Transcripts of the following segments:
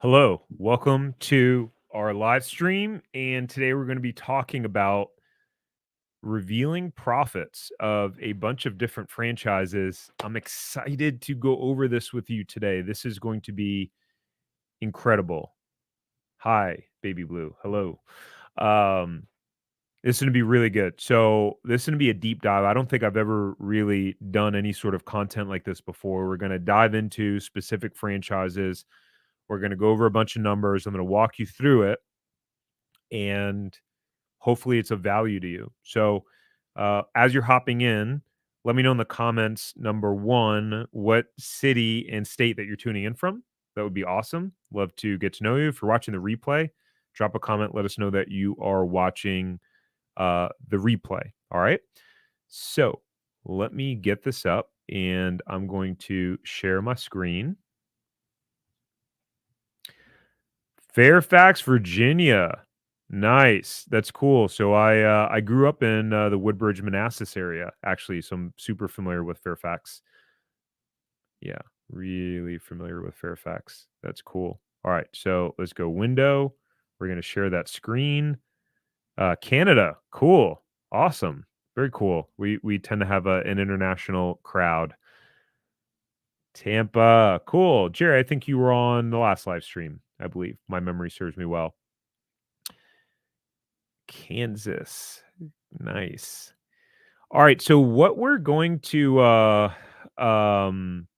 Hello, welcome to our live stream. And today we're going to be talking about revealing profits of a bunch of different franchises. I'm excited to go over this with you today. This is going to be incredible. Hi, Baby Blue. Hello. Um, this is going to be really good. So, this is going to be a deep dive. I don't think I've ever really done any sort of content like this before. We're going to dive into specific franchises. We're going to go over a bunch of numbers. I'm going to walk you through it and hopefully it's of value to you. So, as you're hopping in, let me know in the comments, number one, what city and state that you're tuning in from. That would be awesome. Love to get to know you. If you're watching the replay, drop a comment. Let us know that you are watching the replay. All right. So, let me get this up and I'm going to share my screen. Fairfax, Virginia. Nice. That's cool. So I grew up in the Woodbridge, Manassas area, actually, so I'm super familiar with Fairfax. Yeah, really familiar with Fairfax. That's cool. All right, so let's go window. We're gonna share that screen. Canada, cool, awesome, very cool. We tend to have an international crowd. Tampa, cool. Jerry, I think you were on the last live stream. I believe my memory serves me well. Kansas. Nice. All right, so what we're going to um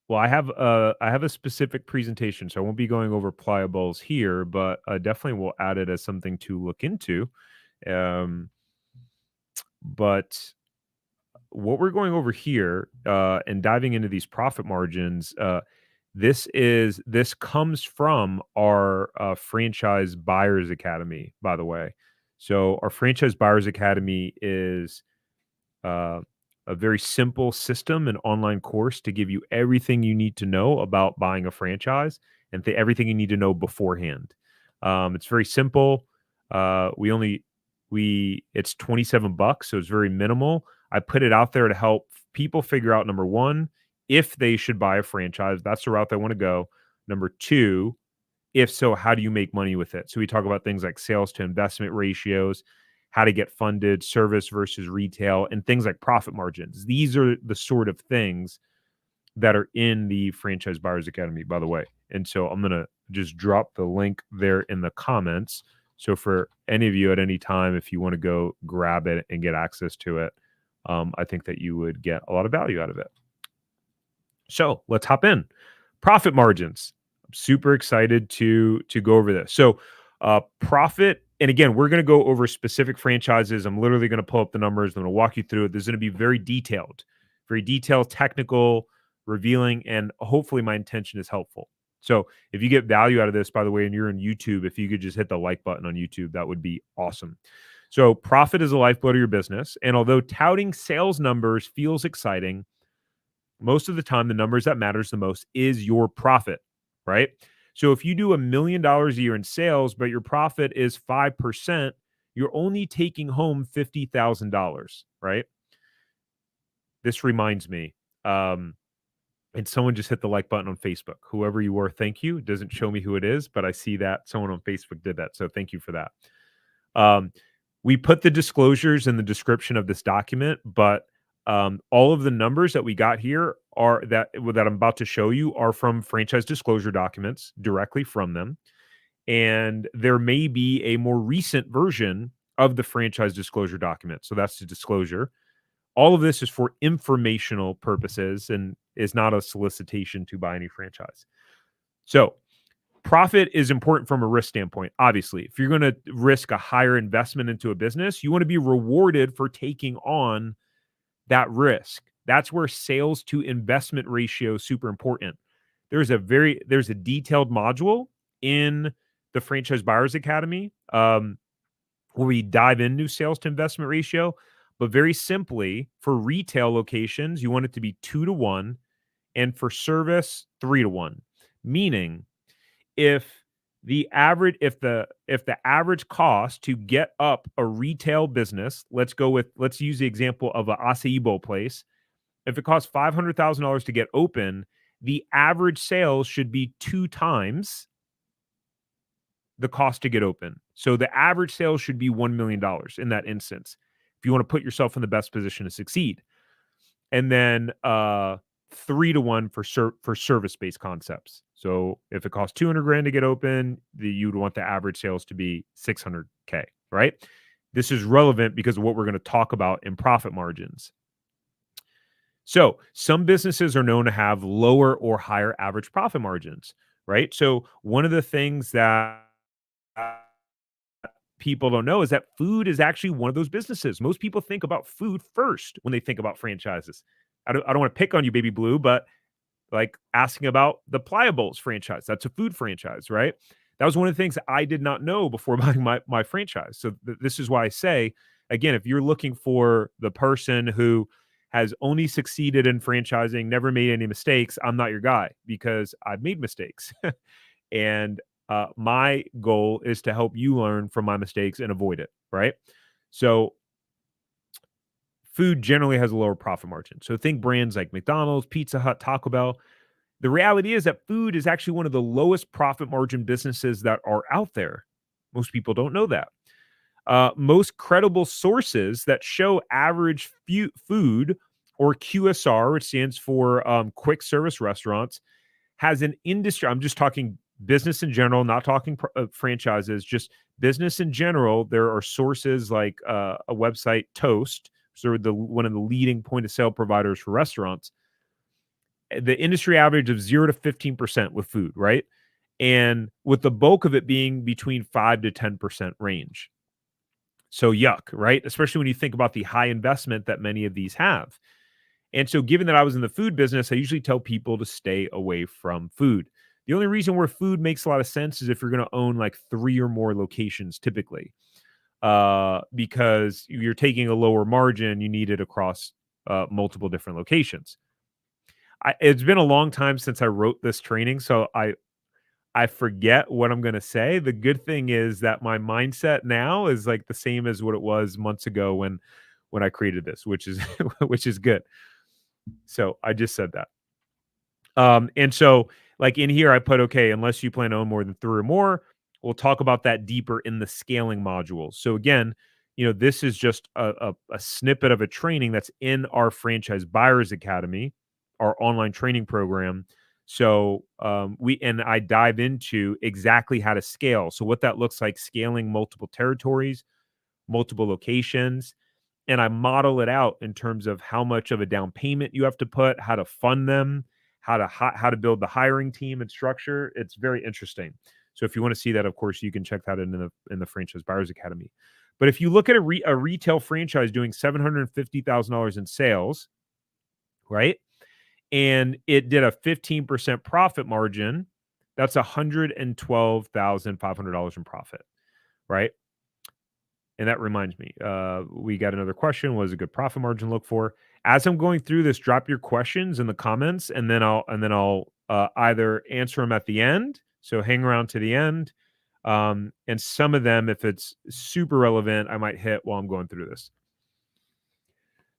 well, I have a specific presentation, so I won't be going over pliables here, but definitely we'll add it as something to look into. Um, but what we're going over here and diving into these profit margins, this comes from our franchise buyers academy, by the way. So our franchise buyers academy is uh, a very simple system and online course to give you everything you need to know about buying a franchise and everything you need to know beforehand. It's very simple. We it's $27, so it's very minimal. I put it out there to help people figure out, number one, if they should buy a franchise. That's the route they want to go. Number two, if so, how do you make money with it? So we talk about things like sales to investment ratios, how to get funded, service versus retail, and things like profit margins. These are the sort of things that are in the Franchise Buyers Academy, by the way. And so I'm going to just drop the link there in the comments. So for any of you at any time, if you want to go grab it and get access to it, I think that you would get a lot of value out of it. So let's hop in. Profit margins. I'm super excited to go over this. So profit, and again, we're going to go over specific franchises. I'm literally going to pull up the numbers. I'm going to walk you through it. This is going to be very detailed, technical, revealing, and hopefully my intention is helpful. So if you get value out of this, by the way, and you're in YouTube, if you could just hit the like button on YouTube, that would be awesome. So profit is the lifeblood of your business. And although touting sales numbers feels exciting, most of the time the numbers that matters the most is your profit, right? So if you do $1 million a year in sales, but your profit is 5%, you're only taking home $50,000, right? This reminds me, and someone just hit the like button on Facebook. Whoever you were, thank you. It doesn't show me who it is, but I see that someone on Facebook did that. So thank you for that. We put the disclosures in the description of this document, but all of the numbers that we got here are that I'm about to show you are from franchise disclosure documents directly from them. And there may be a more recent version of the franchise disclosure document. So that's the disclosure. All of this is for informational purposes and is not a solicitation to buy any franchise. So profit is important from a risk standpoint. Obviously, if you're going to risk a higher investment into a business, you want to be rewarded for taking on that risk. That's where sales to investment ratio is super important. There's a detailed module in the Franchise Buyers Academy where we dive into sales to investment ratio. But very simply, for retail locations, you want it to be 2-to-1, and for service, 3-to-1. Meaning, if the average cost to get up a retail business, let's use the example of a acai bowl place. If it costs $500,000 to get open, the average sales should be 2 times the cost to get open. So the average sales should be $1 million in that instance, if you want to put yourself in the best position to succeed. And then 3 to 1 for service-based concepts. So if it costs 200 grand to get open, you'd want the average sales to be 600K, right? This is relevant because of what we're going to talk about in profit margins. So some businesses are known to have lower or higher average profit margins, right? So one of the things that people don't know is that food is actually one of those businesses. Most people think about food first when they think about franchises. I don't want to pick on you, Baby Blue, but like asking about the Pliables franchise, that's a food franchise, right? That was one of the things I did not know before buying my franchise. So this is why I say, again, if you're looking for the person who has only succeeded in franchising, never made any mistakes, I'm not your guy because I've made mistakes. And my goal is to help you learn from my mistakes and avoid it, right? So food generally has a lower profit margin. So think brands like McDonald's, Pizza Hut, Taco Bell. The reality is that food is actually one of the lowest profit margin businesses that are out there. Most people don't know that. Most credible sources that show average food, or QSR, which stands for quick service restaurants, has an industry. I'm just talking business in general, not talking franchises, just business in general. There are sources like a website, Toast, so one of the leading point of sale providers for restaurants. The industry average of 0 to 15% with food, right? And with the bulk of it being between 5 to 10% range. So yuck, right? Especially when you think about the high investment that many of these have. And so given that I was in the food business, I usually tell people to stay away from food. The only reason where food makes a lot of sense is if you're going to own like 3 or more locations typically. Because you're taking a lower margin, you need it across multiple different locations. It's been a long time since I wrote this training, so I forget what I'm going to say. The good thing is that my mindset now is like the same as what it was months ago when I created this, which is which is good. So I just said that. And so like in here, I put, okay, unless you plan to own more than 3 or more, we'll talk about that deeper in the scaling modules. So again, this is just a snippet of a training that's in our Franchise Buyers Academy, our online training program. So I dive into exactly how to scale. So what that looks like, scaling multiple territories, multiple locations, and I model it out in terms of how much of a down payment you have to put, how to fund them, how to build the hiring team and structure. It's very interesting. So if you want to see that, of course, you can check that in the Franchise Buyers Academy. But if you look at a retail franchise doing $750,000 in sales, right, and it did a 15% profit margin, that's $112,500 in profit, right? And that reminds me, we got another question. What does a good profit margin look for? As I'm going through this, drop your questions in the comments, and then I'll either answer them at the end. So hang around to the end. And some of them, if it's super relevant, I might hit while I'm going through this.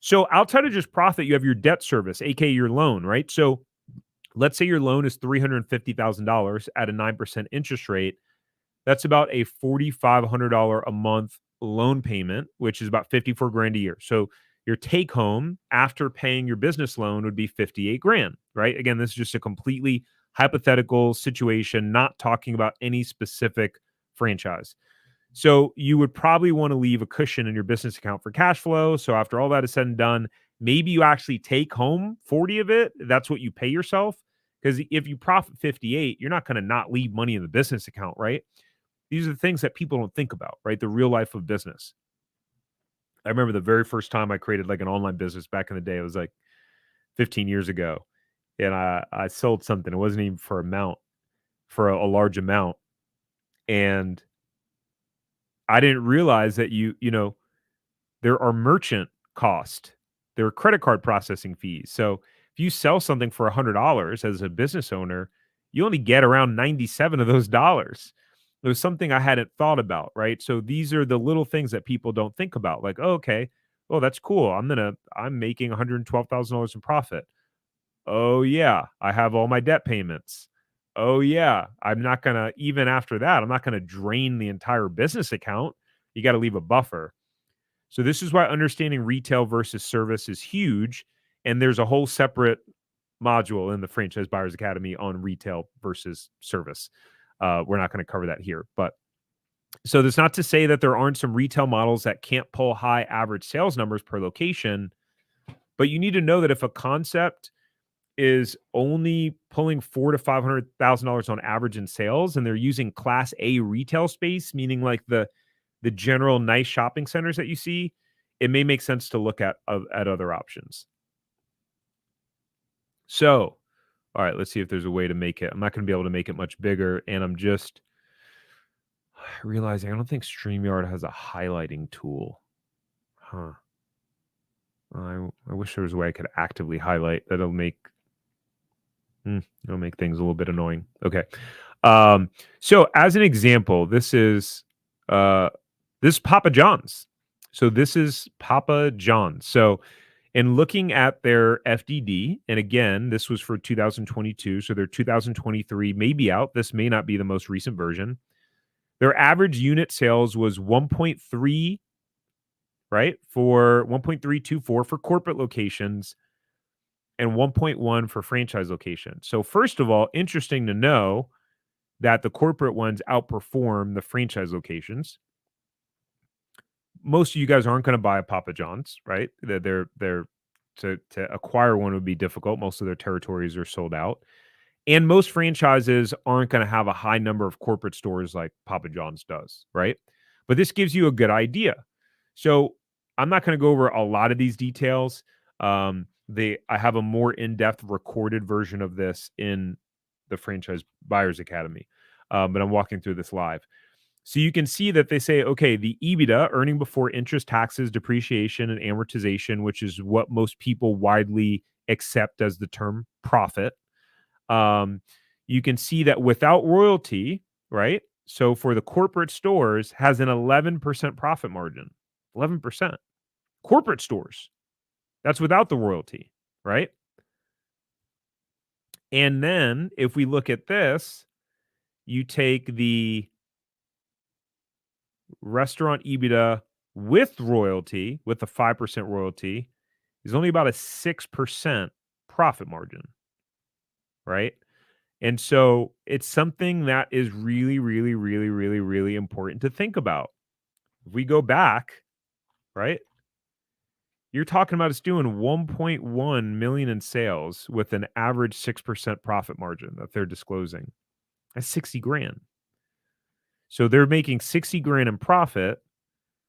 So outside of just profit, you have your debt service, aka your loan, right? So let's say your loan is $350,000 at a 9% interest rate. That's about a $4,500 a month loan payment, which is about 54 grand a year. So your take home after paying your business loan would be 58 grand, right? Again, this is just a completely hypothetical situation, not talking about any specific franchise. So you would probably want to leave a cushion in your business account for cash flow. So after all that is said and done, maybe you actually take home 40 of it. That's what you pay yourself. Because if you profit 58, you're not going to not leave money in the business account, right? These are the things that people don't think about, right? The real life of business. I remember the very first time I created like an online business back in the day. It was like 15 years ago. And I sold something. It wasn't even for a large amount. And I didn't realize that there are merchant costs. There are credit card processing fees. So if you sell something for $100 as a business owner, you only get around 97 of those dollars. It was something I hadn't thought about, right? So these are the little things that people don't think about. Like, oh, okay, well, that's cool. I'm making $112,000 in profit. Oh, yeah, I have all my debt payments. Oh, yeah, I'm not gonna even after that, I'm not gonna drain the entire business account. You gotta leave a buffer. So this is why understanding retail versus service is huge, and there's a whole separate module in the Franchise Buyers Academy on retail versus service. We're not gonna cover that here, but so that's not to say that there aren't some retail models that can't pull high average sales numbers per location, but you need to know that if a concept is only pulling four to $500,000 on average in sales, and they're using Class A retail space, meaning like the general nice shopping centers that you see, it may make sense to look at other options. So, all right, let's see if there's a way to make it. I'm not going to be able to make it much bigger, and I'm just realizing I don't think StreamYard has a highlighting tool. Huh. I wish there was a way I could actively highlight. It'll make things a little bit annoying. Okay. So as an example, uh this is Papa John's. So this is Papa John's. So in looking at their FDD, and again, this was for 2022, so their 2023 may be out. This may not be the most recent version. Their average unit sales was 1.3, right? For 1.324 for corporate locations and 1.1 for franchise locations. So first of all, interesting to know that the corporate ones outperform the franchise locations. Most of you guys aren't going to buy a Papa John's, right? They're to acquire one would be difficult. Most of their territories are sold out. And most franchises aren't going to have a high number of corporate stores like Papa John's does, right? But this gives you a good idea. So I'm not going to go over a lot of these details. I have a more in-depth recorded version of this in the Franchise Buyers Academy, but I'm walking through this live. So you can see that they say, okay, the EBITDA, earning before interest, taxes, depreciation, and amortization, which is what most people widely accept as the term profit. You can see that without royalty, right? So for the corporate stores, has an 11% profit margin. 11%. Corporate stores. That's without the royalty, right? And then if we look at this, you take the restaurant EBITDA with royalty, with the 5% royalty, is only about a 6% profit margin, right? And so it's something that is really, really, really, really, really important to think about. If we go back, right? You're talking about us doing 1.1 million in sales with an average 6% profit margin that they're disclosing. That's 60 grand. So they're making 60 grand in profit.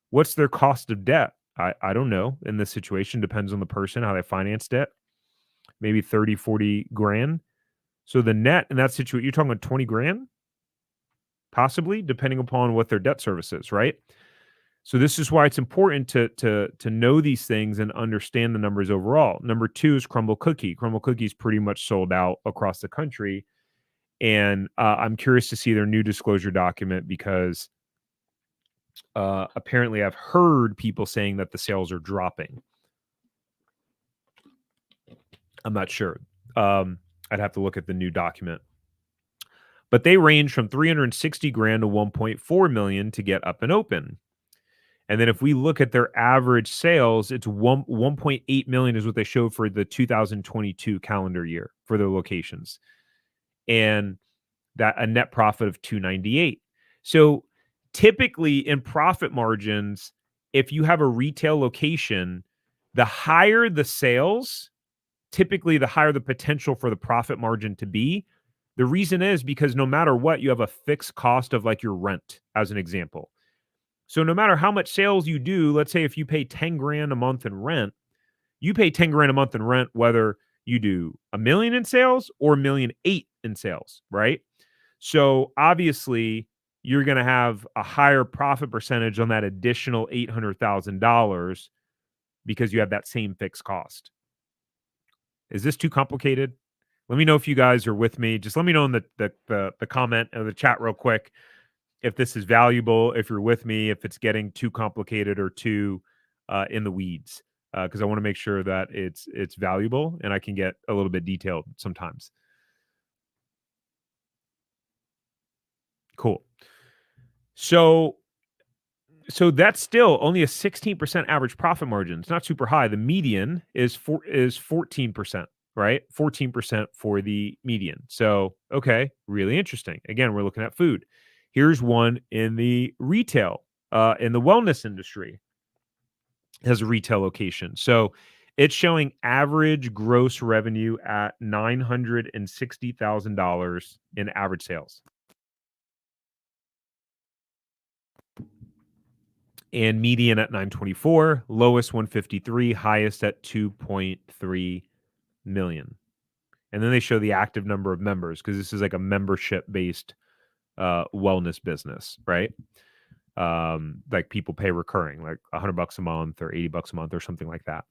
What's their cost of debt? I don't know in this situation. Depends on the person, how they finance debt. Maybe 30, 40 grand. So the net in that situation, you're talking about 20 grand, possibly, depending upon what their debt service is, right? So this is why it's important to know these things and understand the numbers overall. Number two is Crumble Cookie. Crumble Cookie is pretty much sold out across the country, and I'm curious to see their new disclosure document because apparently I've heard people saying that the sales are dropping. I'm not sure. I'd have to look at the new document. But they range from 360 grand to 1.4 million to get up and open. And then if we look at their average sales, it's 1.8 million is what they showed for the 2022 calendar year for their locations. And that a net profit of 298. So typically in profit margins, if you have a retail location, the higher the sales, typically the higher the potential for the profit margin to be. The reason is because no matter what, you have a fixed cost of like your rent, as an example. So no matter how much sales you do, let's say if you pay 10 grand a month in rent, you pay 10 grand a month in rent, whether you do a million in sales or a million eight in sales, right? So obviously you're going to have a higher profit percentage on that additional $800,000 because you have that same fixed cost. Is this too complicated? Let me know if you guys are with me. Just let me know in the comment or the chat real quick if this is valuable, if you're with me, if it's getting too complicated or too in the weeds. because I want to make sure that it's valuable and I can get a little bit detailed sometimes. Cool. So that's still only a 16% average profit margin. It's not super high. The median is 14%, right? 14% for the median. So, okay, really interesting. Again, we're looking at food. Here's one in the retail, in the wellness industry. It has a retail location. So, it's showing average gross revenue at $960,000 in average sales. And median at 924, lowest 153, highest at 2.3 million. And then they show the active number of members because this is like a membership based wellness business, right? Like people pay recurring, like $100 a month or $80 a month or something like that.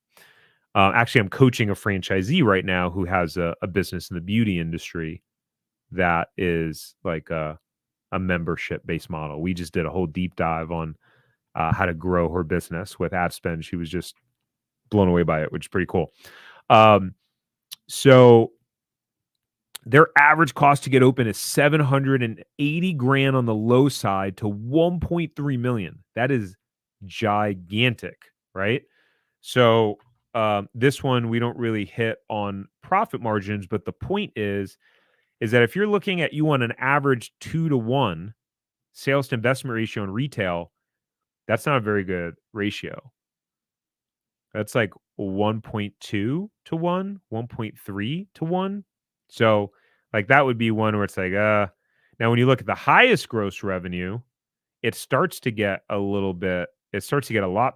Actually, I'm coaching a franchisee right now who has a business in the beauty industry that is like a membership based model. We just did a whole deep dive on how to grow her business with ad spend. She was just blown away by it, which is pretty cool. So their average cost to get open is 780 grand on the low side to 1.3 million. That is gigantic, right? So this one we don't really hit on profit margins, but the point is that if you're looking at you on an average 2-to-1 sales to investment ratio in retail, that's not a very good ratio. That's like 1.2 to 1, 1.3 to 1. So, like, that would be one where it's like, now when you look at the highest gross revenue, it starts to get a lot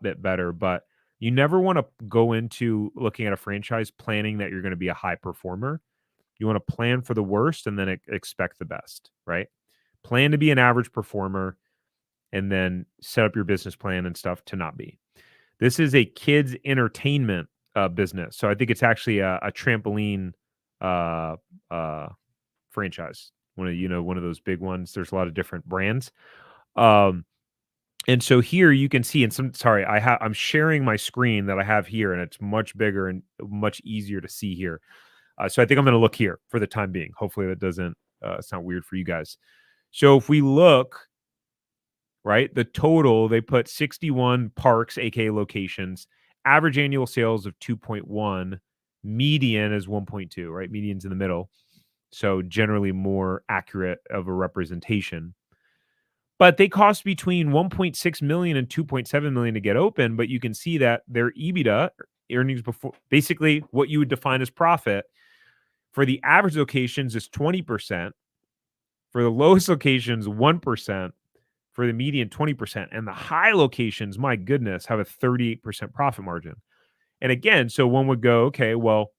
bit better, but you never want to go into looking at a franchise planning that you're going to be a high performer. You want to plan for the worst and then expect the best, right? Plan to be an average performer and then set up your business plan and stuff to not be. This is a kids entertainment business. So I think it's actually a trampoline franchise. One of those big ones. There's a lot of different brands. And so here you can see, I'm sharing my screen that I have here, and it's much bigger and much easier to see here. So I think I'm going to look here for the time being. Hopefully that doesn't sound weird for you guys. So if we look, right, the total, they put 61 parks, aka locations, average annual sales of 2.1, median is 1.2, right? Median's in the middle. So generally more accurate of a representation. But they cost between 1.6 million and 2.7 million to get open, but you can see that their EBITDA, earnings before, basically what you would define as profit, for the average locations is 20%, for the lowest locations 1%, for the median 20%, and the high locations, my goodness, have a 38% profit margin. And again, so one would go, okay, well,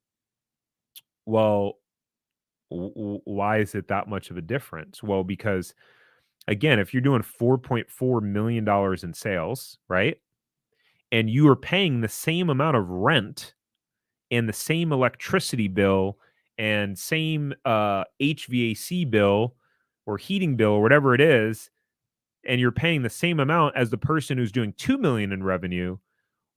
why is it that much of a difference? Well, because again, if you're doing $4.4 million in sales, right? And you are paying the same amount of rent and the same electricity bill and same HVAC bill or heating bill or whatever it is, and you're paying the same amount as the person who's doing 2 million in revenue,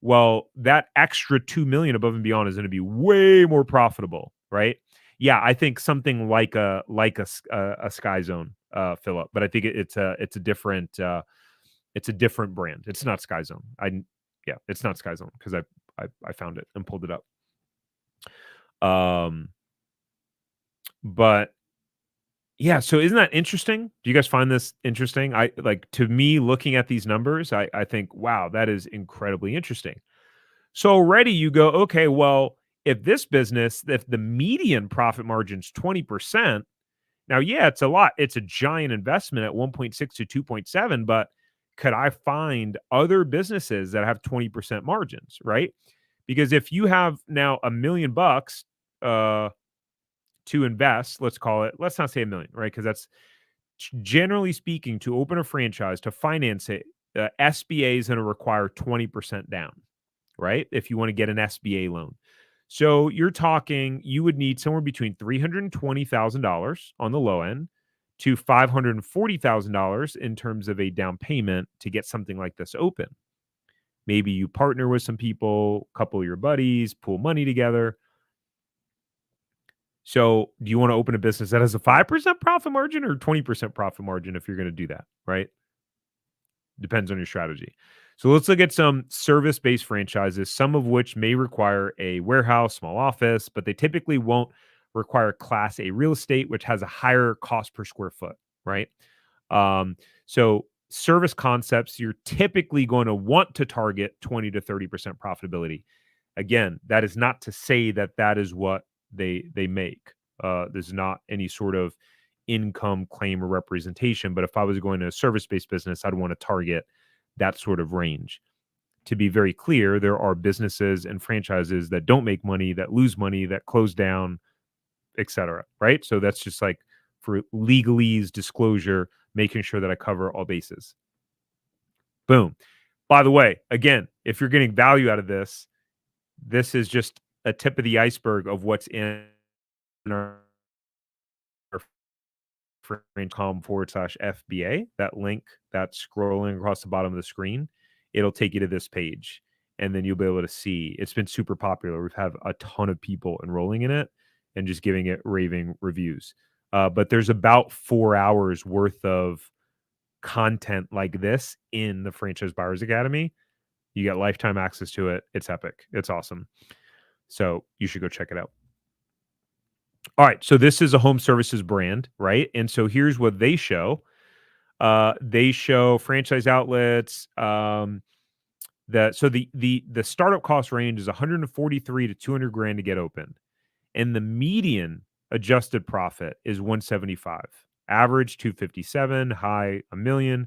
well, that extra 2 million above and beyond is going to be way more profitable, right? Yeah, I think something like a Sky Zone, Philip, but I think it's a different brand. It's not Sky Zone. It's not Sky Zone because I found it and pulled it up. But yeah, so isn't that interesting? Do you guys find this interesting? To me, looking at these numbers, I think, wow, that is incredibly interesting. So already you go, okay, well, if the median profit margin's 20%, now, yeah, it's a lot. It's a giant investment at 1.6 to 2.7, but could I find other businesses that have 20% margins, right? Because if you have now $1 million to invest, let's not say $1 million, right? Because that's generally speaking, to open a franchise, to finance it, SBA is going to require 20% down, right? If you want to get an SBA loan. So you're talking, you would need somewhere between $320,000 on the low end to $540,000 in terms of a down payment to get something like this open. Maybe you partner with some people, couple of your buddies, pool money together. So, do you want to open a business that has a 5% profit margin or 20% profit margin if you're going to do that, right? Depends on your strategy. So, let's look at some service based franchises, some of which may require a warehouse, small office, but they typically won't require Class A real estate, which has a higher cost per square foot, right? So, service concepts, you're typically going to want to target 20 to 30% profitability. Again, that is not to say that that is what they make. There's not any sort of income claim or representation. But if I was going to a service-based business, I'd want to target that sort of range. To be very clear, there are businesses and franchises that don't make money, that lose money, that close down, etc. Right? So that's just like for legalese, disclosure, making sure that I cover all bases. Boom. By the way, again, if you're getting value out of this, this is just a tip of the iceberg of what's in our franchise.com/FBA. That link that's scrolling across the bottom of the screen, it'll take you to this page. And then you'll be able to see it's been super popular. We've had a ton of people enrolling in it and just giving it raving reviews. But there's about 4 hours worth of content like this in the Franchise Buyers Academy. You get lifetime access to it. It's epic. It's awesome. So you should go check it out. All right. So this is a home services brand, right? And so here's what they show. They show franchise outlets. The startup cost range is 143 to 200 grand to get open, and the median adjusted profit is 175. Average 257, high $1 million.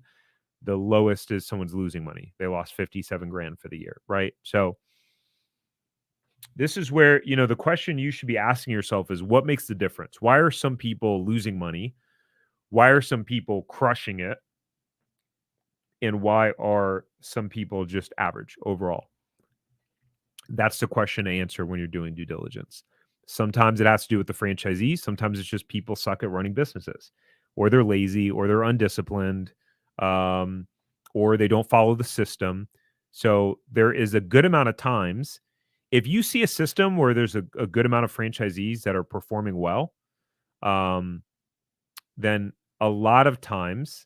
The lowest is someone's losing money. They lost 57 grand for the year, right? So this is where, the question you should be asking yourself is what makes the difference? Why are some people losing money? Why are some people crushing it? And why are some people just average overall? That's the question to answer when you're doing due diligence. Sometimes it has to do with the franchisee. Sometimes it's just people suck at running businesses, or they're lazy, or they're undisciplined, or they don't follow the system. So there is a good amount of times, if you see a system where there's a good amount of franchisees that are performing well, then a lot of times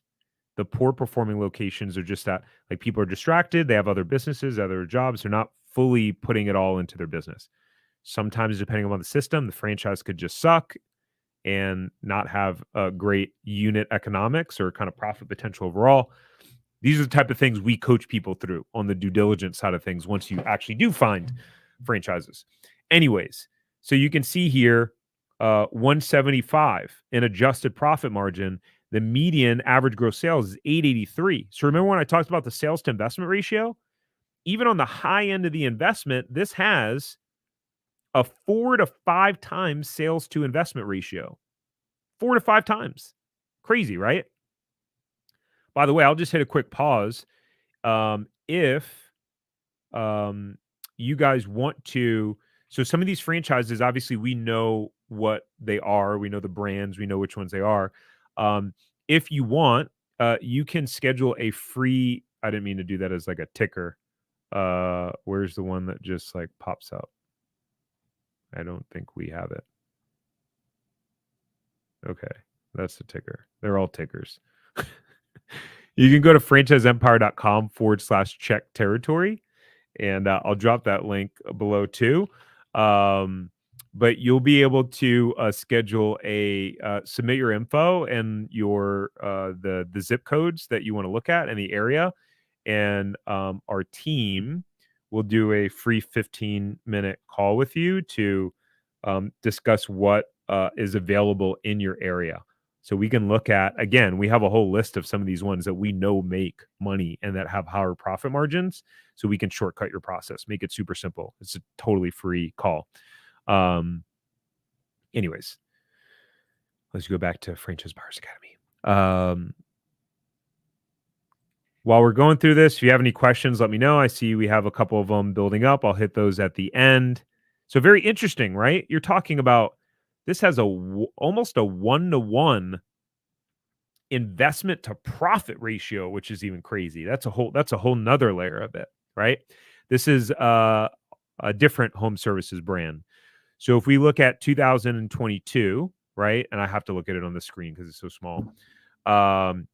the poor performing locations are just that, like, people are distracted. They have other businesses, other jobs. They're not fully putting it all into their business. Sometimes, depending on the system, the franchise could just suck and not have a great unit economics or kind of profit potential overall. These are the type of things we coach people through on the due diligence side of things once you actually do find franchises. Anyways, so you can see here 175 in adjusted profit margin. The median average gross sales is 883. So remember when I talked about the sales to investment ratio? Even on the high end of the investment, this has a 4 to 5 times sales to investment ratio. 4 to 5 times. Crazy, right? By the way, I'll just hit a quick pause. If you guys want to, so some of these franchises, obviously we know what they are. We know the brands. We know which ones they are. If you want, you can schedule a free, I didn't mean to do that as like a ticker. Where's the one that just like pops up? I don't think we have it. Okay, that's the ticker. They're all tickers. You can go to franchiseempire.com/check territory, and I'll drop that link below too. But you'll be able to schedule submit your info and your the zip codes that you want to look at in the area, and our team will do a free 15-minute call with you to discuss what is available in your area. So we can look at, again, we have a whole list of some of these ones that we know make money and that have higher profit margins. So we can shortcut your process, make it super simple. It's a totally free call. Anyways, let's go back to Franchise Buyers Academy. While we're going through this, if you have any questions, let me know. I see we have a couple of them building up. I'll hit those at the end. So very interesting, right? You're talking about this has almost a 1-to-1 investment to profit ratio, which is even crazy. That's a whole nother layer of it, right? This is a different home services brand. So if we look at 2022, right, and I have to look at it on the screen because it's so small. Um,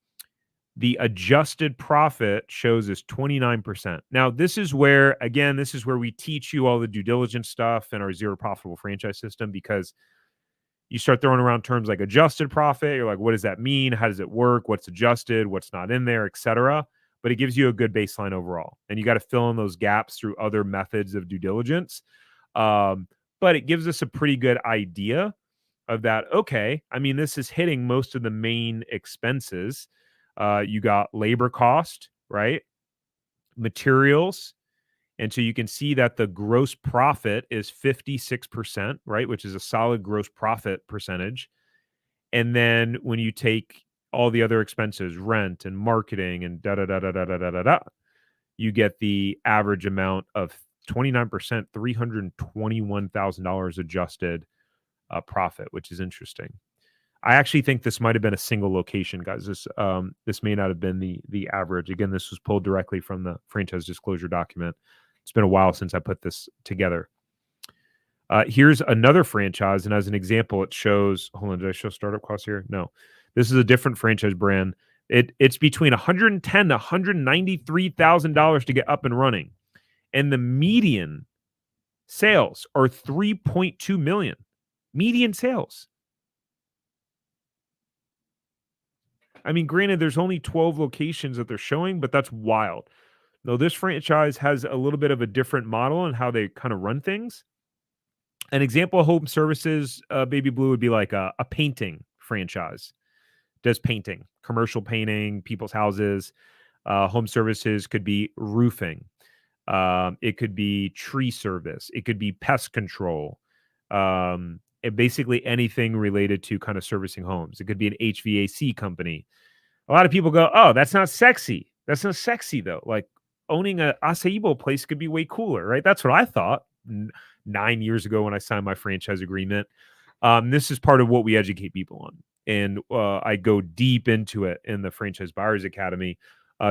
the adjusted profit shows is 29%. Now, this is where, again, this is where we teach you all the due diligence stuff in our zero profitable franchise system, because you start throwing around terms like adjusted profit. You're like, what does that mean? How does it work? What's adjusted? What's not in there, et cetera. But it gives you a good baseline overall. And you got to fill in those gaps through other methods of due diligence. But it gives us a pretty good idea of that. Okay, I mean, this is hitting most of the main expenses. You got labor cost, right? Materials. And so you can see that the gross profit is 56%, right? Which is a solid gross profit percentage. And then when you take all the other expenses, rent and marketing and da da da da da da da da da, you get the average amount of 29%, $321,000 adjusted profit, which is interesting. I actually think this might have been a single location, guys. This may not have been the average. Again, this was pulled directly from the franchise disclosure document. It's been a while since I put this together. Here's another franchise, and as an example, it shows. Hold on, did I show startup costs here? No, this is a different franchise brand. It's between $110,000 to $193,000 to get up and running, and the median sales are $3.2 million. Median sales. I mean, granted, there's only 12 locations that they're showing, but that's wild. Now, this franchise has a little bit of a different model and how they kind of run things. An example of home services, Baby Blue, would be like a painting franchise. Does painting, commercial painting, people's houses. Home services could be roofing. It could be tree service. It could be pest control. And basically anything related to kind of servicing homes. It could be an HVAC company. A lot of people go, oh, that's not sexy. That's not sexy, though. Like owning a acai bowl place could be way cooler, right? That's what I thought 9 years ago when I signed my franchise agreement. This is part of what we educate people on. And I go deep into it in the Franchise Buyers Academy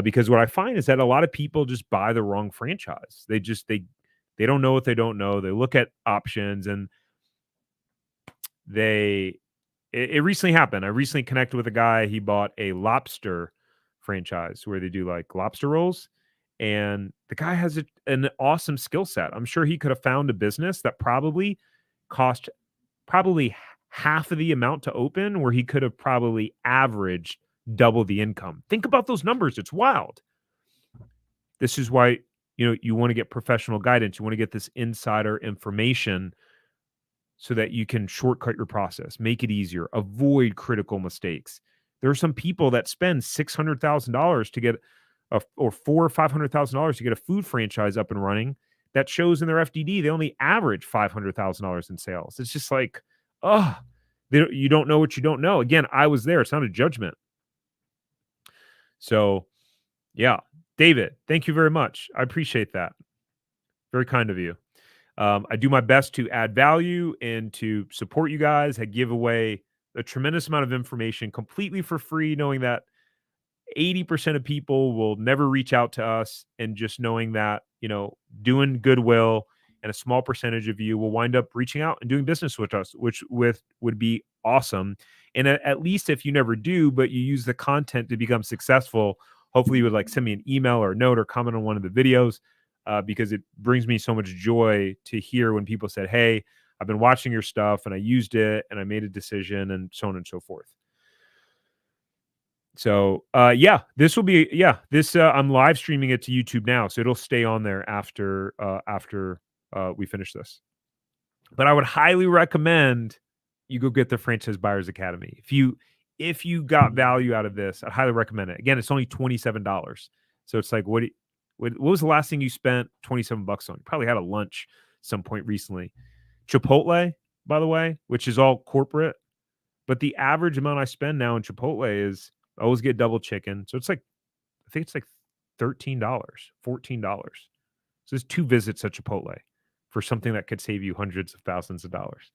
because what I find is that a lot of people just buy the wrong franchise. They don't know what they don't know. They look at options and it recently happened. I recently connected with a guy. He bought a lobster franchise where they do like lobster rolls. And the guy has an awesome skill set. I'm sure he could have found a business that probably cost half of the amount to open, where he could have probably averaged double the income. Think about those numbers. It's wild. This is why, you want to get professional guidance. You want to get this insider information so that you can shortcut your process, make it easier, avoid critical mistakes. There are some people that spend $600,000 to get or $400,000 or $500,000 to get a food franchise up and running. That shows in their FDD they only average $500,000 in sales. It's just like, you don't know what you don't know. Again, I was there. It's not a judgment. So, yeah, David, thank you very much. I appreciate that. Very kind of you. I do my best to add value and to support you guys. I give away a tremendous amount of information completely for free, knowing that 80% of people will never reach out to us, and just knowing that, doing goodwill and a small percentage of you will wind up reaching out and doing business with us, which would be awesome. And at least if you never do, but you use the content to become successful, hopefully you would like send me an email or a note or comment on one of the videos. Because it brings me so much joy to hear when people said, hey, I've been watching your stuff and I used it and I made a decision, and so on and so forth. So, this will be, I'm live streaming it to YouTube now. So it'll stay on there after we finish this. But I would highly recommend you go get the Franchise Buyers Academy. If you got value out of this, I'd highly recommend it. Again, it's only $27. So it's like, what was the last thing you spent $27 on? You probably had a lunch some point recently. Chipotle, by the way, which is all corporate. But the average amount I spend now in Chipotle is, I always get double chicken. So it's like, I think it's like $13, $14. So it's 2 visits at Chipotle for something that could save you hundreds of thousands of dollars.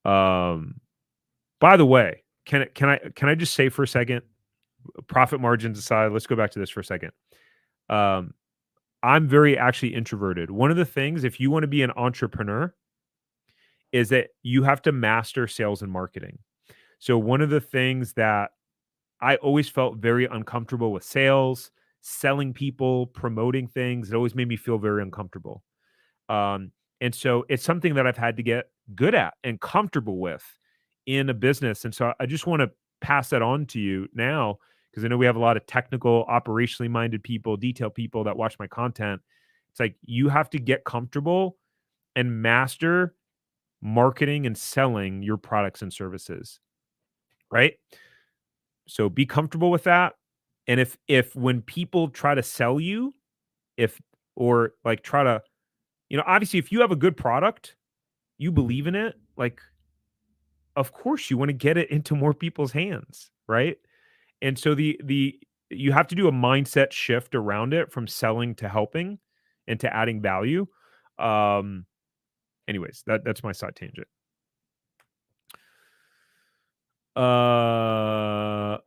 By the way, can I just say for a second, profit margins aside, let's go back to this for a second. Um, I'm very actually introverted. One of the things, if you want to be an entrepreneur, is that you have to master sales and marketing. So one of the things that I always felt very uncomfortable with sales, selling people, promoting things. It always made me feel very uncomfortable. Um, and so it's something that I've had to get good at and comfortable with in a business. And so I just want to pass that on to you now because I know we have a lot of technical, operationally minded people, detail people that watch my content. It's like you have to get comfortable and master marketing and selling your products and services, right? So be comfortable with that. And if when people try to sell you, if or like try to, obviously if you have a good product, you believe in it, like of course you want to get it into more people's hands, right? And so the you have to do a mindset shift around it from selling to helping and to adding value. Um anyways, that's my side tangent.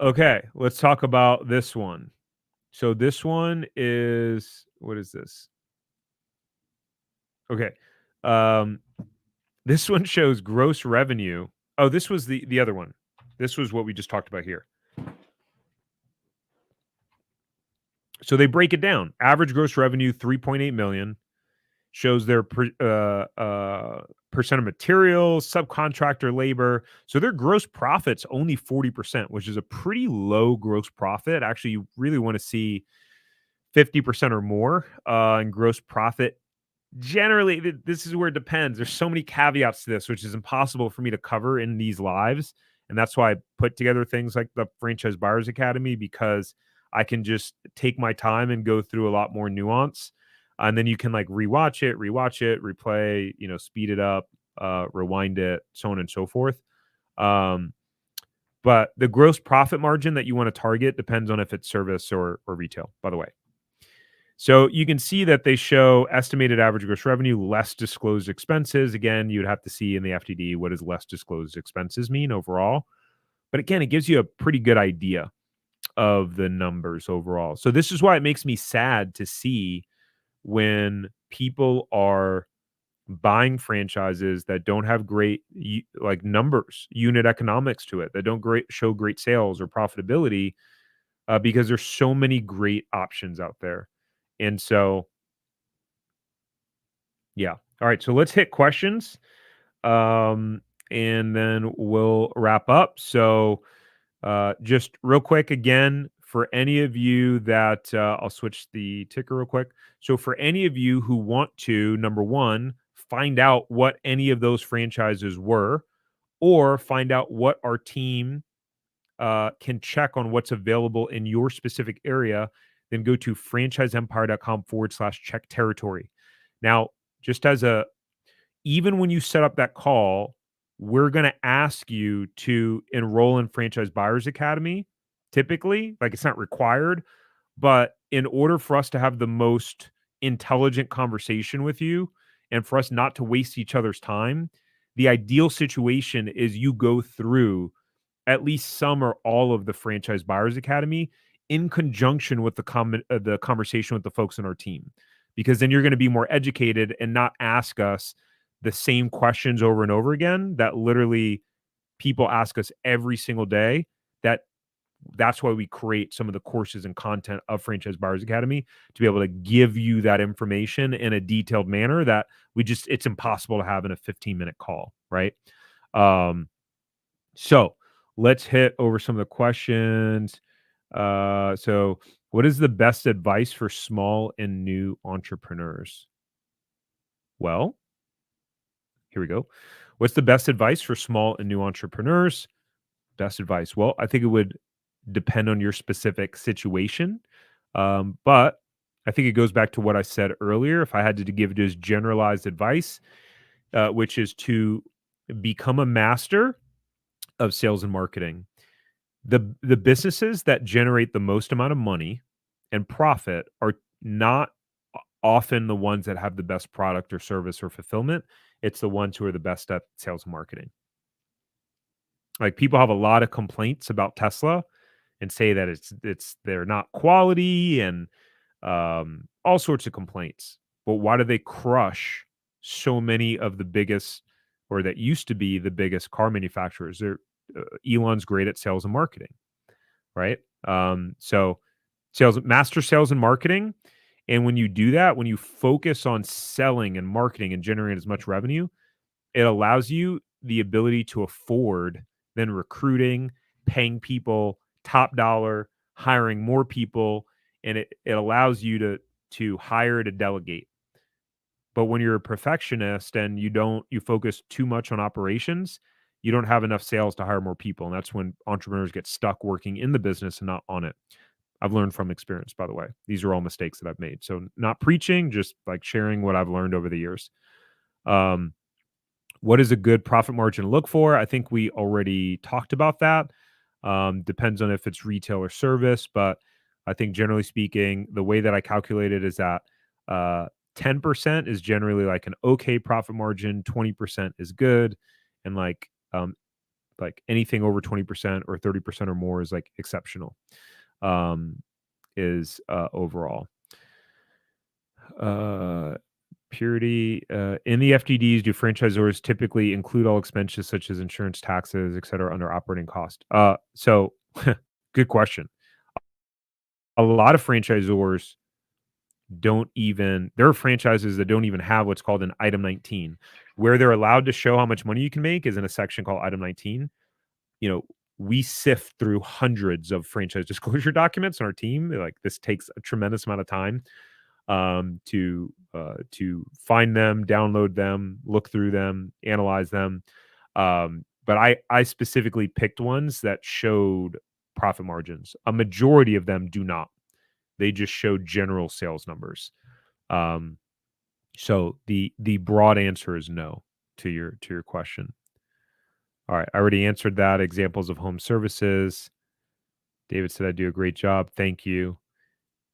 Okay, let's talk about this one. So this one is what is this? Okay. Um, this one shows gross revenue. Oh, this was the other one. This was what we just talked about here. So they break it down. Average gross revenue 3.8 million shows their percent of materials, subcontractor labor. So their gross profit's only 40%, which is a pretty low gross profit. Actually, you really want to see 50% or more in gross profit. Generally, this is where it depends. There's so many caveats to this, which is impossible for me to cover in these lives. And that's why I put together things like the Franchise Buyers Academy, because I can just take my time and go through a lot more nuance. And then you can like rewatch it, replay, speed it up, rewind it, so on and so forth. Um, but the gross profit margin that you want to target depends on if it's service or retail, by the way. So you can see that they show estimated average gross revenue, less disclosed expenses. Again, you'd have to see in the FTD what does less disclosed expenses mean overall. But again, it gives you a pretty good idea of the numbers overall. So this is why it makes me sad to see when people are buying franchises that don't have great like numbers, unit economics to it, that don't show great sales or profitability, because there's so many great options out there. And so yeah. All right. So let's hit questions. Um, and then we'll wrap up. So just real quick again, for any of you that I'll switch the ticker real quick. So for any of you who want to, number one, find out what any of those franchises were, or find out what our team can check on what's available in your specific area, then go to franchiseempire.com/check territory. Now, just as a even when you set up that call, we're going to ask you to enroll in Franchise Buyers Academy. Typically, like it's not required, but in order for us to have the most intelligent conversation with you and for us not to waste each other's time, the ideal situation is you go through at least some or all of the Franchise Buyers Academy in conjunction with the conversation with the folks in our team, because then you're going to be more educated and not ask us the same questions over and over again that literally people ask us every single day. That's why we create some of the courses and content of Franchise Buyers Academy, to be able to give you that information in a detailed manner that it's impossible to have in a 15-minute call, right? So let's hit over some of the questions. So what is the best advice for small and new entrepreneurs? Well, here we go. What's the best advice for small and new entrepreneurs? Best advice. Well, I think it would depend on your specific situation. But I think it goes back to what I said earlier. If I had to give just generalized advice, which is to become a master of sales and marketing. The businesses that generate the most amount of money and profit are not often the ones that have the best product or service or fulfillment. It's the ones who are the best at sales and marketing. Like people have a lot of complaints about Tesla and say that it's they're not quality and all sorts of complaints. But why do they crush so many of the biggest, or that used to be the biggest car manufacturers? Elon's great at sales and marketing, right? So master sales and marketing. And when you do that, when you focus on selling and marketing and generating as much revenue, it allows you the ability to afford then recruiting, paying people top dollar, hiring more people, and it allows you to hire, to delegate. But when you're a perfectionist and you focus too much on operations, you don't have enough sales to hire more people. And that's when entrepreneurs get stuck working in the business and not on it. I've learned from experience, by the way. These are all mistakes that I've made. So not preaching, just like sharing what I've learned over the years. Um, what is a good profit margin to look for? I think we already talked about that. Depends on if it's retail or service, but I think generally speaking, the way that I calculate it is that 10% is generally like an okay profit margin, 20% is good, and like anything over 20% or 30% or more is like exceptional. Is overall. Purity in the FTDs, do franchisors typically include all expenses such as insurance, taxes, et cetera, under operating cost? So good question. A lot of franchisors don't even, there are franchises that don't even have what's called an item 19. Where they're allowed to show how much money you can make is in a section called item 19. You know, we sift through hundreds of franchise disclosure documents on our team. Like, this takes a tremendous amount of time to find them, download them, look through them, analyze them. But I specifically picked ones that showed profit margins. A majority of them do not. They just show general sales numbers. So the broad answer is no to your question. All right, I already answered that. Examples of home services. David said I do a great job. Thank you.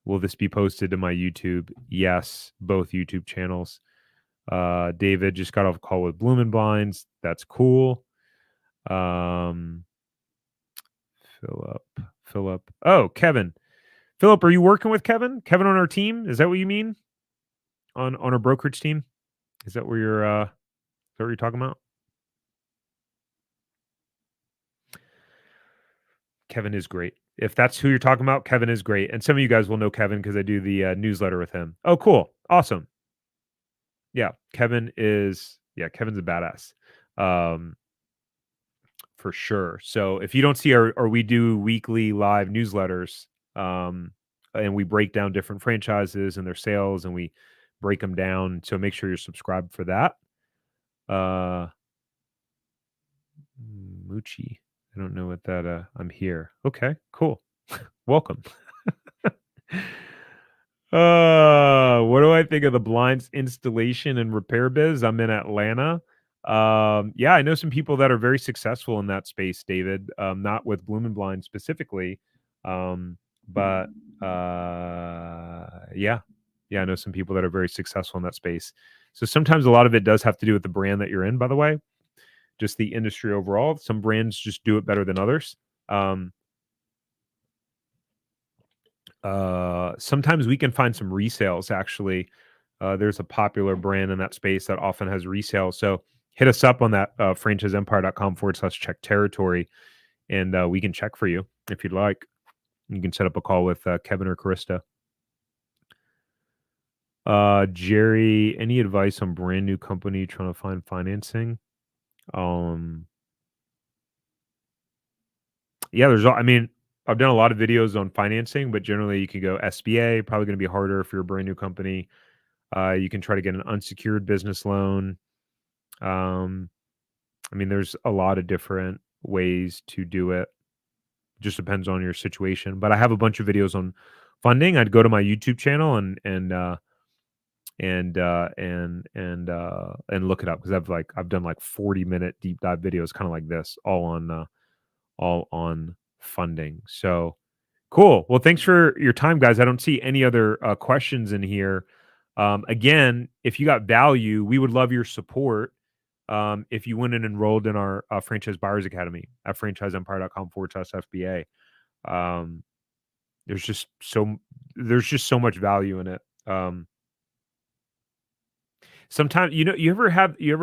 Will this be posted to my YouTube? Yes, both YouTube channels. David just got off a call with Bloom and Blinds. That's cool. Philip. Oh, Kevin. Philip, are you working with Kevin? Kevin on our team? Is that what you mean? On our brokerage team? Is that where is that what you're talking about? Kevin is great. If that's who you're talking about, Kevin is great. And some of you guys will know Kevin because I do the newsletter with him. Oh, cool. Awesome. Yeah, Kevin's a badass. For sure. So if you don't see we do weekly live newsletters, and we break down different franchises and their sales, and we break them down. So make sure you're subscribed for that. Moochie. I don't know what that, I'm here. Okay, cool. Welcome. What do I think of the blinds installation and repair biz? I'm in Atlanta. Yeah, I know some people that are very successful in that space, David. Not with Bloom and Blind specifically, but yeah, I know some people that are very successful in that space. So sometimes a lot of it does have to do with the brand that you're in. By the way, just the industry overall. Some brands just do it better than others. Sometimes we can find some resales actually. There's a popular brand in that space that often has resale. So hit us up on that franchiseempire.com/check territory, and we can check for you if you'd like. You can set up a call with Kevin or Krista. Jerry, any advice on brand new company trying to find financing? Yeah, I've done a lot of videos on financing, but generally you can go SBA, probably going to be harder if you're a brand new company. You can try to get an unsecured business loan. There's a lot of different ways to do it. Just depends on your situation. But I have a bunch of videos on funding. I'd go to my YouTube channel and look it up, because I've done like 40-minute deep dive videos, kind of like this, all on funding. So cool. Well, thanks for your time, guys. I don't see any other questions in here. Again, if you got value, we would love your support. If you went and enrolled in our Franchise Buyers Academy at franchiseempire.com/FBA. There's just so there's just so much value in it. Sometimes you ever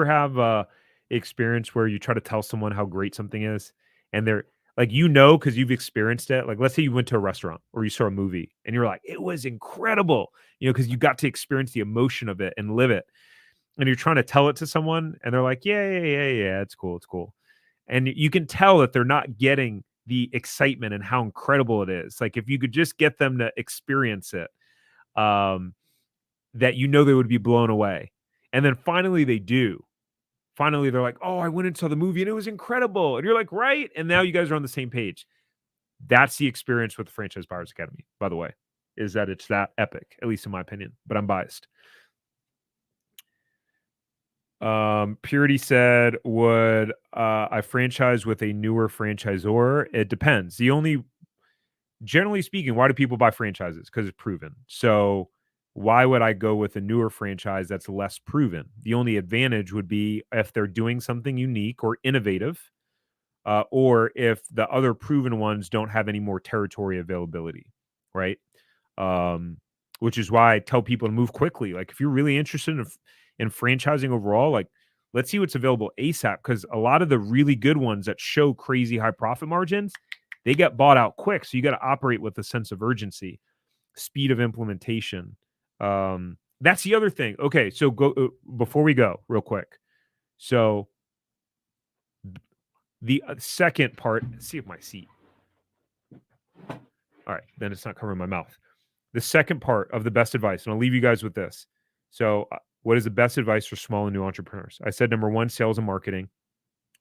have experience where you try to tell someone how great something is, and they're like, because you've experienced it. Like, let's say you went to a restaurant or you saw a movie and you're like, it was incredible, because you got to experience the emotion of it and live it. And you're trying to tell it to someone and they're like, yeah, yeah, yeah, yeah, it's cool, it's cool. And you can tell that they're not getting the excitement and how incredible it is. Like, if you could just get them to experience it, um, that they would be blown away. And then finally they do. Finally, they're like, "Oh, I went and saw the movie and it was incredible." And you're like, "Right?" And now you guys are on the same page. That's the experience with the Franchise Buyers Academy, by the way, is that it's that epic, at least in my opinion, but I'm biased. Purity said, "Would I franchise with a newer franchisor?" It depends. Generally speaking, why do people buy franchises? Because it's proven. So why would I go with a newer franchise that's less proven? The only advantage would be if they're doing something unique or innovative, or if the other proven ones don't have any more territory availability, right? Um, which is why I tell people to move quickly. Like, if you're really interested in franchising overall, like, let's see what's available ASAP, because a lot of the really good ones that show crazy high profit margins, they get bought out quick. So you got to operate with a sense of urgency, speed of implementation. That's the other thing. Okay, so go before we go, real quick. So the second part, let's see if my seat. All right, then it's not covering my mouth. The second part of the best advice, and I'll leave you guys with this. So, what is the best advice for small and new entrepreneurs? I said number one, sales and marketing.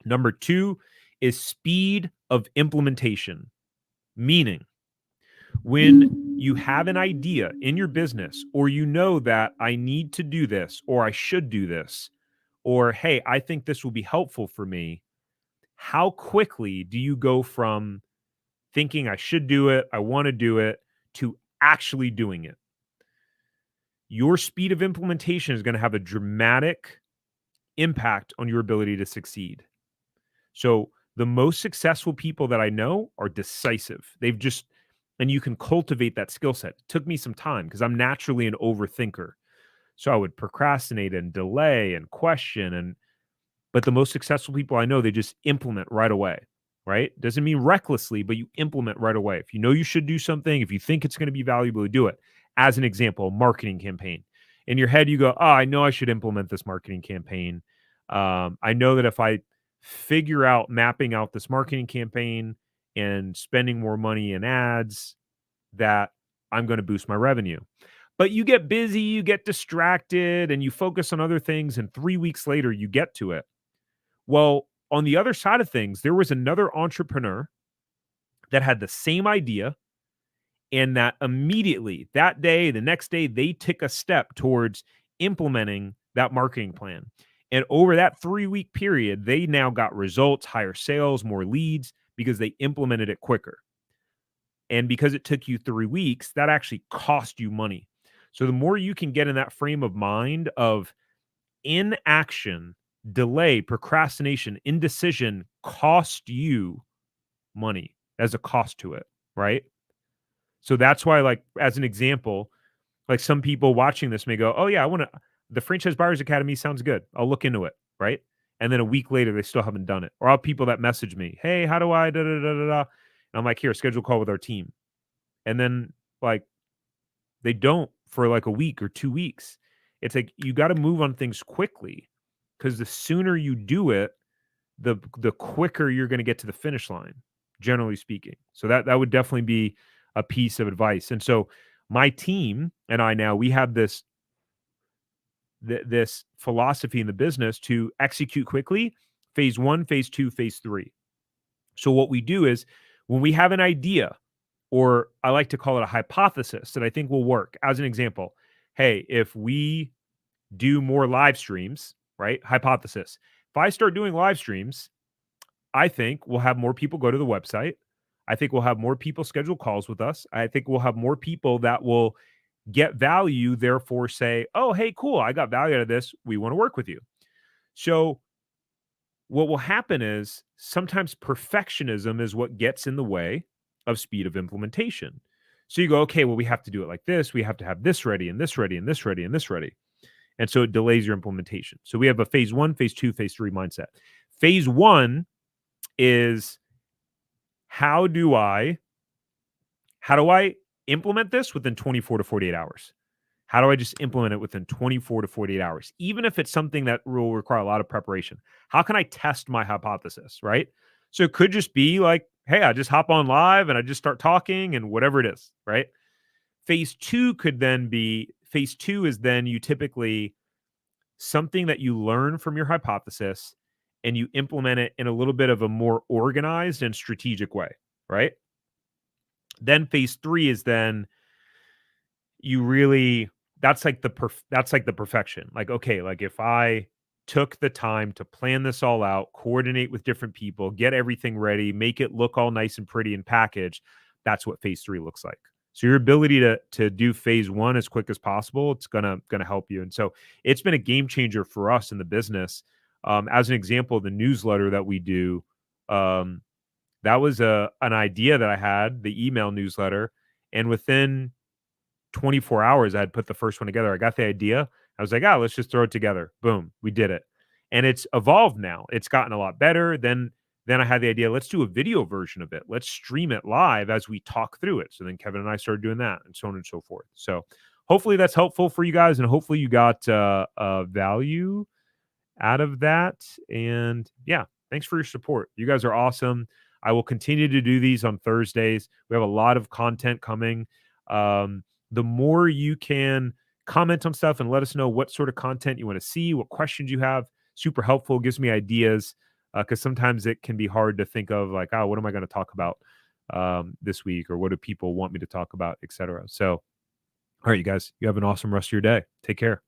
Number two is speed of implementation, meaning when you have an idea in your business, or that I need to do this, or I should do this, or hey, I think this will be helpful for me. How quickly do you go from thinking I should do it, I want to do it, to actually doing it? Your speed of implementation is going to have a dramatic impact on your ability to succeed. So, the most successful people that I know are decisive. And you can cultivate that skill set. It took me some time because I'm naturally an overthinker. So I would procrastinate and delay and question, but the most successful people I know, they just implement right away, right? Doesn't mean recklessly, but you implement right away. If you know you should do something, if you think it's going to be valuable, to do it. As an example, a marketing campaign. In your head, you go, "Oh, I know I should implement this marketing campaign. I know that if I figure out mapping out this marketing campaign and spending more money in ads, that I'm going to boost my revenue." But you get busy, you get distracted, and you focus on other things. And 3 weeks later, you get to it. Well, on the other side of things, there was another entrepreneur that had the same idea, and that immediately, that day, the next day, they took a step towards implementing that marketing plan. And over that 3-week period, they now got results, higher sales, more leads, because they implemented it quicker. And because it took you 3 weeks, that actually cost you money. So the more you can get in that frame of mind of inaction, delay, procrastination, indecision cost you money as a cost to it, right? So that's why, like, as an example, like, some people watching this may go, "Oh yeah, the Franchise Buyers Academy sounds good. I'll look into it," right? And then a week later, they still haven't done it. Or I'll have people that message me, "Hey, how do I da da da da da?" And I'm like, "Here, schedule a call with our team." And then, like, they don't for like a week or 2 weeks. It's like you gotta move on things quickly, because the sooner you do it, the quicker you're gonna get to the finish line, generally speaking. So that would definitely be a piece of advice. And so my team and I, now we have this philosophy in the business to execute quickly, phase 1, phase 2, phase 3. So what we do is, when we have an idea, or I like to call it a hypothesis that I think will work. As an example, hey, if we do more live streams, right? Hypothesis. If I start doing live streams, I think we'll have more people go to the website. I think we'll have more people schedule calls with us. I think we'll have more people that will get value, therefore say, "Oh, hey, cool. I got value out of this. We want to work with you." So what will happen is, sometimes perfectionism is what gets in the way of speed of implementation. So you go, okay, well, we have to do it like this. We have to have this ready and this ready and this ready and this ready. And so it delays your implementation. So we have a phase 1, phase 2, phase 3 mindset. Phase 1 is how do I implement this within 24 to 48 hours? How do I just implement it within 24 to 48 hours? Even if it's something that will require a lot of preparation. How can I test my hypothesis, right? So it could just be like, hey, I just hop on live and I just start talking and whatever it is, right? Phase 2 is then you typically something that you learn from your hypothesis and you implement it in a little bit of a more organized and strategic way, right? Then phase 3 is then you really that's like the perfection. Like, okay, like if I took the time to plan this all out, coordinate with different people, get everything ready, make it look all nice and pretty and packaged, that's what phase 3 looks like. So your ability to do phase 1 as quick as possible, it's gonna help you. And so it's been a game changer for us in the business. As an example, the newsletter that we do, um, that was an idea that I had, the email newsletter, and within 24 hours, I had put the first one together. I got the idea. I was like, let's just throw it together. Boom, we did it. And it's evolved now. It's gotten a lot better. Then I had the idea, let's do a video version of it. Let's stream it live as we talk through it. So then Kevin and I started doing that and so on and so forth. So hopefully that's helpful for you guys. And hopefully you got value out of that. And yeah, thanks for your support. You guys are awesome. I will continue to do these on Thursdays. We have a lot of content coming. The more you can comment on stuff and let us know what sort of content you want to see, what questions you have, super helpful. Gives me ideas because sometimes it can be hard to think of like, what am I going to talk about this week, or what do people want me to talk about, etc. So, all right, you guys, you have an awesome rest of your day. Take care.